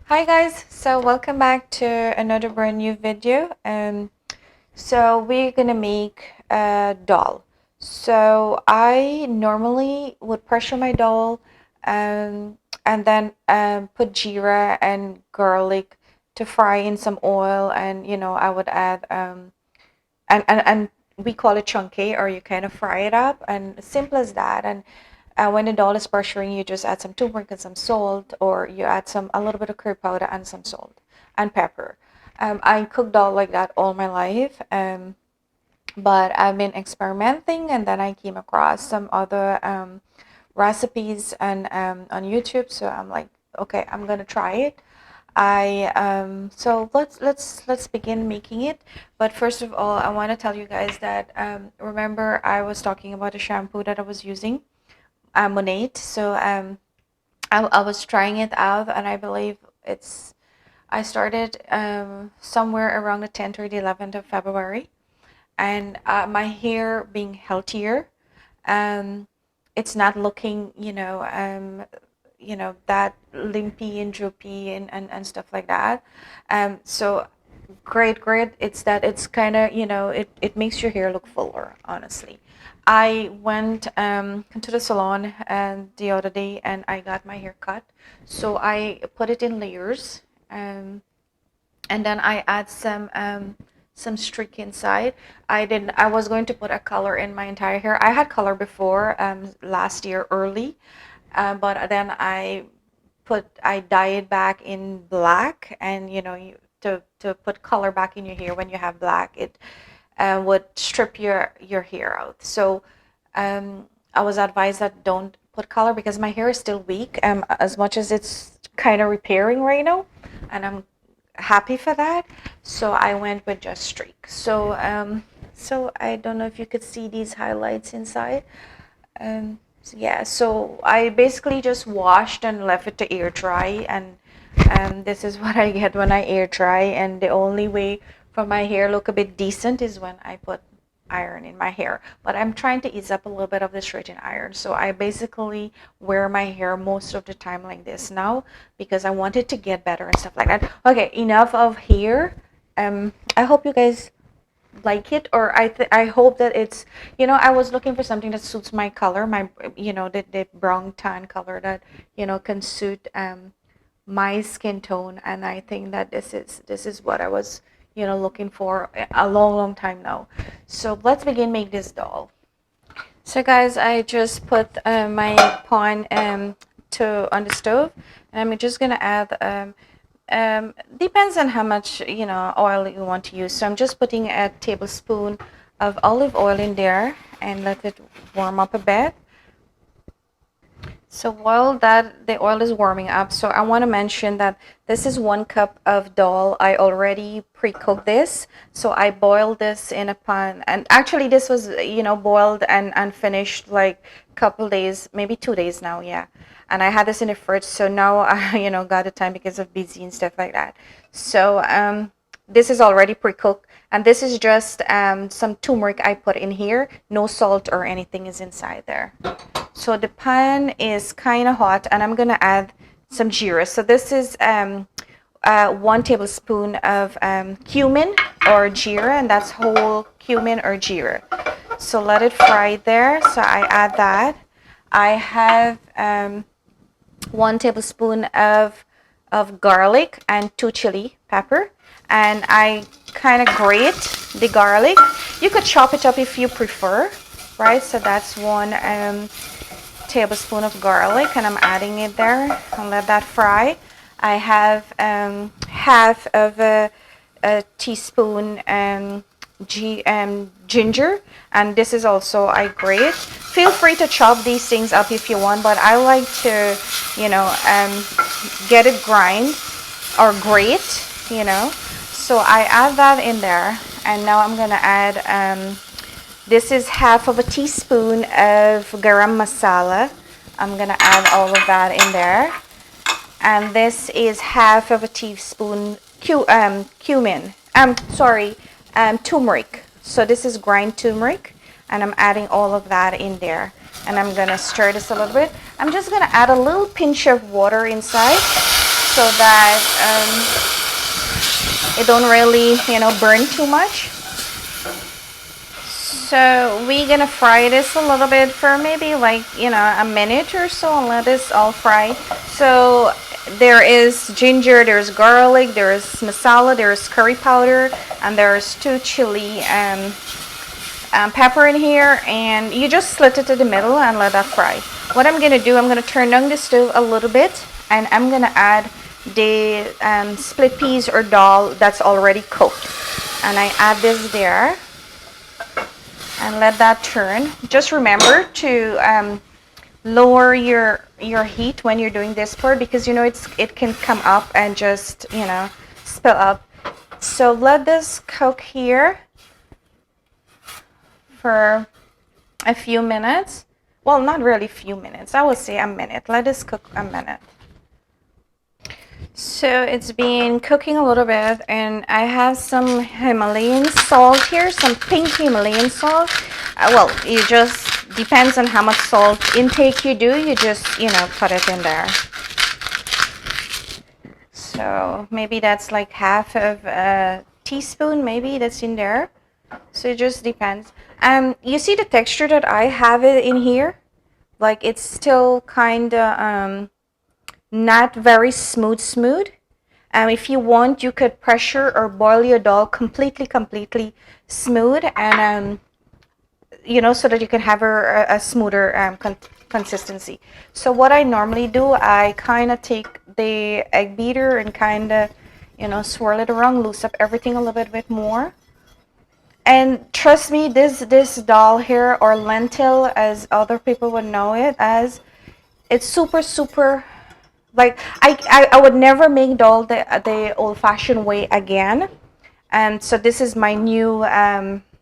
Hi guys, so welcome back to another brand new video. So we're gonna make a dal. So I normally would pressure my dal, and then put jeera and garlic to fry in some oil, and I would add and we call it chunky, or you kind of fry it up, and simple as that. And when the dal is pressuring, you just add some turmeric and some salt, or you add a little bit of curry powder and some salt and pepper. I cooked dal like that all my life, but I've been experimenting, and then I came across some other recipes and on YouTube. So I'm like, okay, I'm gonna try it. I so let's begin making it. But first of all, I want to tell you guys that remember I was talking about a shampoo that I was using, Monate. So I was trying it out, and I believe I started somewhere around the 10th or the 11th of February, and my hair being healthier, um, it's not looking, that limpy and droopy and stuff like that. So great. It's kind of, it makes your hair look fuller, honestly. I went to the salon and the other day, and I got my hair cut. So I put it in layers, um, and then I add some streak inside. I was going to put a color in my entire hair. I had color before, last year early, but then I dye it back in black, and to put color back in your hair when you have black, it would strip your hair out. So I was advised that don't put color, because my hair is still weak, as much as it's kind of repairing right now, and I'm happy for that. So I went with just streak. So I don't know if you could see these highlights inside. So yeah, so I basically just washed and left it to air dry, and this is what I get when I air dry. And the only way for my hair look a bit decent is when I put iron in my hair. But I'm trying to ease up a little bit of the straighten iron, so I basically wear my hair most of the time like this now, because I want it to get better and stuff like that. Okay, enough of hair. I hope you guys like it, or I hope that it's, I was looking for something that suits my color, my, the brown tan color that, can suit my skin tone. And I think that this is what I was, looking for a long time now. So let's begin make this doll. So guys, I just put my pan to on the stove, and I'm just gonna add depends on how much oil you want to use. So I'm just putting a tablespoon of olive oil in there and let it warm up a bit. So while that the oil is warming up, so I want to mention that this is 1 cup of dal. I already pre-cooked this. So I boiled this in a pan, and actually this was, boiled and finished like a couple days, maybe 2 days now, yeah. And I had this in the fridge, so now I, got the time because of busy and stuff like that. So this is already pre-cooked, and this is just some turmeric I put in here. No salt or anything is inside there. So the pan is kind of hot, and I'm gonna add some jeera. So this is 1 tablespoon of cumin or jeera, and that's whole cumin or jeera. So let it fry there. So I add that. I have 1 tablespoon of garlic and 2 chili pepper, and I kind of grate the garlic. You could chop it up if you prefer, right? So that's 1 tablespoon of garlic, and I'm adding it there and let that fry. I have half of a teaspoon ginger, and this is also I grate. Feel free to chop these things up if you want, but I like to, get it grind or grate, So I add that in there, and now I'm gonna add. This is half of a teaspoon of garam masala. I'm gonna add all of that in there. And this is half of a teaspoon cumin. Turmeric. So this is ground turmeric, and I'm adding all of that in there. And I'm gonna stir this a little bit. I'm just gonna add a little pinch of water inside. so that it don't really, burn too much. So we're gonna fry this a little bit for maybe like, a minute or so and let this all fry. So there is ginger, there's garlic, there's masala, there's curry powder, and there's 2 chili pepper in here, and you just slit it to the middle and let that fry. What I'm gonna do, I'm gonna turn down the stove a little bit, and I'm gonna add the split peas or dal that's already cooked, and I add this there and let that turn. Just remember to lower your heat when you're doing this part, because it can come up and just spill up. So let this cook here for a few minutes. Well, not really few minutes, I would say a minute. Let this cook a minute. So it's been cooking a little bit, and I have some Himalayan salt here, some pink Himalayan salt. Well, it just depends on how much salt intake you do. You just, put it in there. So maybe that's like half of a teaspoon, maybe that's in there. So it just depends. You see the texture that I have it in here? Like it's still kind of not very smooth. If you want, you could pressure or boil your dal completely smooth, and so that you can have a smoother consistency. So what I normally do, I kind of take the egg beater and kind of swirl it around, loose up everything a little bit more. And trust me, this dal here, or lentil as other people would know it as, it's super, like I would never make dal the old-fashioned way again. And so this is my new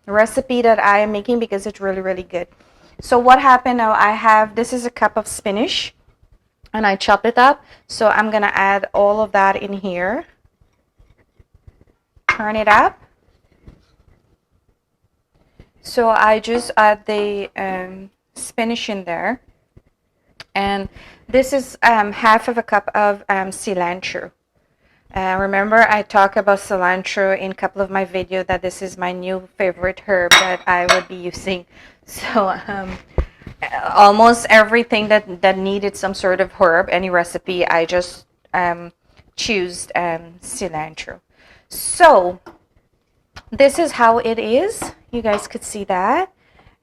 recipe that I am making because it's really good. So what happened now, this is a cup of spinach and I chopped it up. So I'm gonna add all of that in here. Turn it up. So I just add the spinach in there. And this is half of a cup of cilantro. Remember, I talked about cilantro in a couple of my videos, that this is my new favorite herb that I would be using. So almost everything that needed some sort of herb, any recipe, I just choose cilantro. So this is how it is. You guys could see that.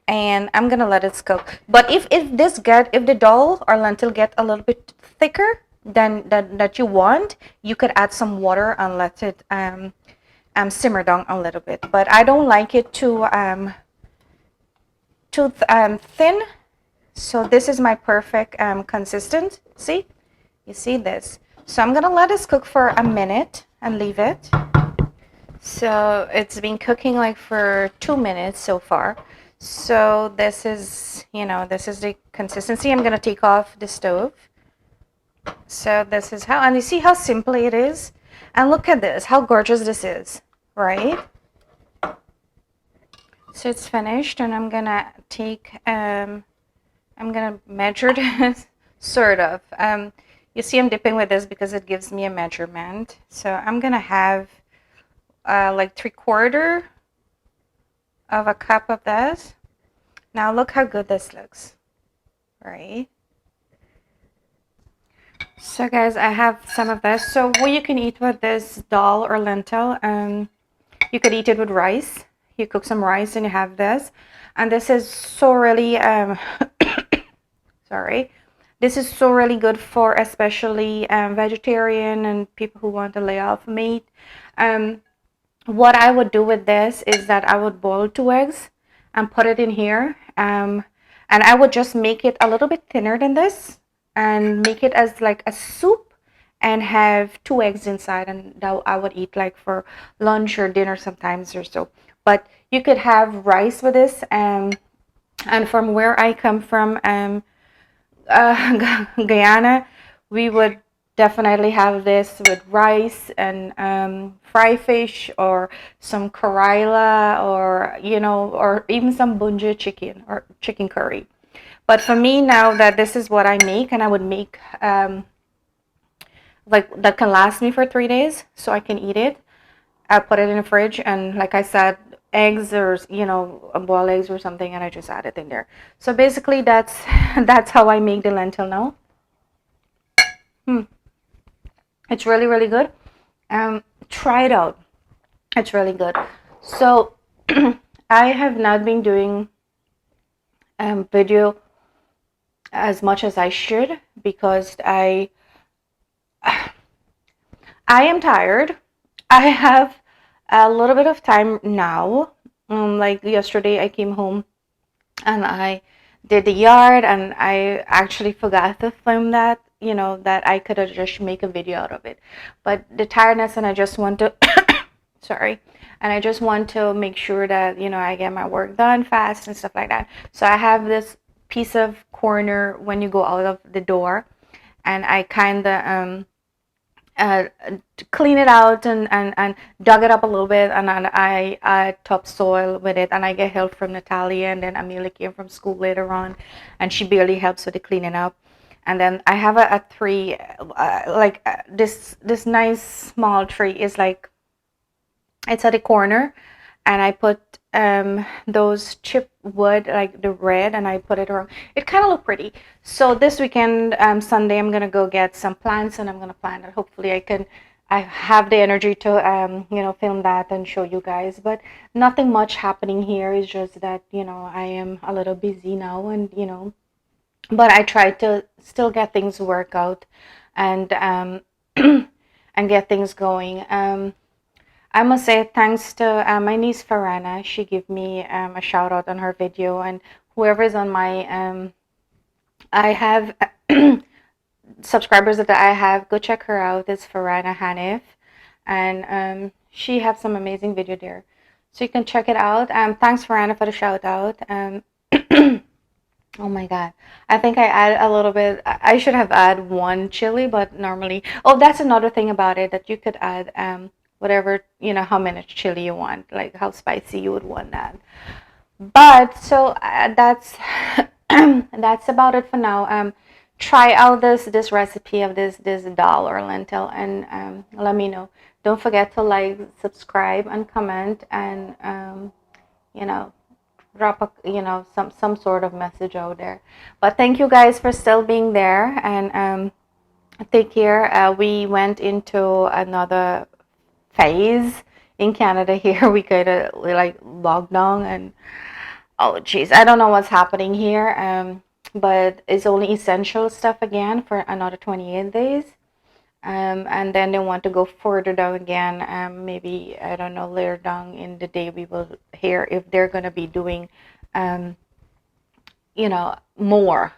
And I'm gonna let it cook. But if the dal or lentil get a little bit thicker than that you want, you could add some water and let it simmer down a little bit. But I don't like it too thin. So this is my perfect consistency. You see this? So I'm gonna let this cook for a minute and leave it. So it's been cooking like for 2 minutes so far. So this is, this is the consistency. I'm gonna take off the stove. So this is how, and you see how simple it is? And look at this, how gorgeous this is, right? So it's finished, and I'm gonna take, I'm gonna measure this, sort of. You see I'm dipping with this because it gives me a measurement. So I'm gonna have like 3/4 of a cup of this. Now look how good this looks, right? So guys, I have some of this. So what you can eat with this dal or lentil, you could eat it with rice. You cook some rice and you have this. And this is so really, sorry. This is so really good for especially vegetarian and people who want to lay off meat. What I would do with this is that I would boil 2 eggs and put it in here. And I would just make it a little bit thinner than this and make it as like a soup and have 2 eggs inside, and that I would eat like for lunch or dinner sometimes or so. But you could have rice with this, and from where I come from, Guyana, we would definitely have this with rice and fry fish or some karila, or or even some bunja chicken or chicken curry. But for me now, that this is what I make, and I would make like that can last me for 3 days, so I can eat it. I put it in the fridge, and like I said, eggs or boiled eggs or something, and I just add it in there. So basically, that's that's how I make the lentil now. It's really really good. Try it out. It's really good. So I have not been doing video as much as I should because I am tired. I have a little bit of time now. Like yesterday, I came home and I did the yard, and I actually forgot to film that. That I could have just make a video out of it, but the tiredness, and I just want to, sorry, and I just want to make sure that I get my work done fast and stuff like that. So I have this piece of corner when you go out of the door, and I kind of uh, clean it out and dug it up a little bit, and then I topsoil with it, and I get help from Natalia, and then Amelia came from school later on, and she barely helps with the cleaning up. And then I have a tree, this nice small tree is like, it's at the corner, and I put those chip wood, like the red, and I put it around. It kind of look pretty. So this weekend, Sunday, I'm gonna go get some plants, and I'm gonna plant it. Hopefully I have the energy to film that and show you guys. But nothing much happening here. It's just that I am a little busy now, and but I try to still get things work out, and and get things going. I must say thanks to my niece Farana. She gave me a shout out on her video, and whoever's on my I have subscribers that I have, go check her out. It's Farana Hanif, and she have some amazing video there, so you can check it out. Thanks Farana for the shout out. Oh my God. I think I add a little bit. I should have add one chili, but normally, oh, that's another thing about it, that you could add whatever, how many chili you want, like how spicy you would want that. But so that's that's about it for now. Try out this recipe of this dal or lentil, and let me know. Don't forget to like, subscribe, and comment, and you know drop a some sort of message out there. But thank you guys for still being there, and take care. We went into another phase in Canada here. We kind of like lockdown, and oh jeez, I don't know what's happening here. But it's only essential stuff again for another 28 days. And then they want to go further down again. Maybe, I don't know, later down in the day we will hear if they're going to be doing, more.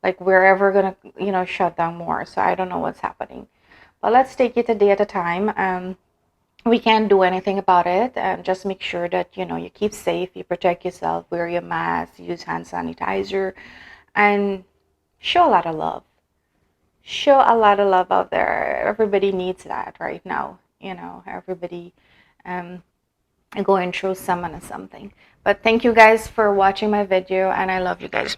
Like we're ever going to, shut down more. So I don't know what's happening. But let's take it a day at a time. We can't do anything about it. Just make sure that, you keep safe, you protect yourself, wear your mask, use hand sanitizer, and show a lot of love. Show a lot of love out there. Everybody needs that right now. Everybody going through something. But thank you guys for watching my video, and I love you guys.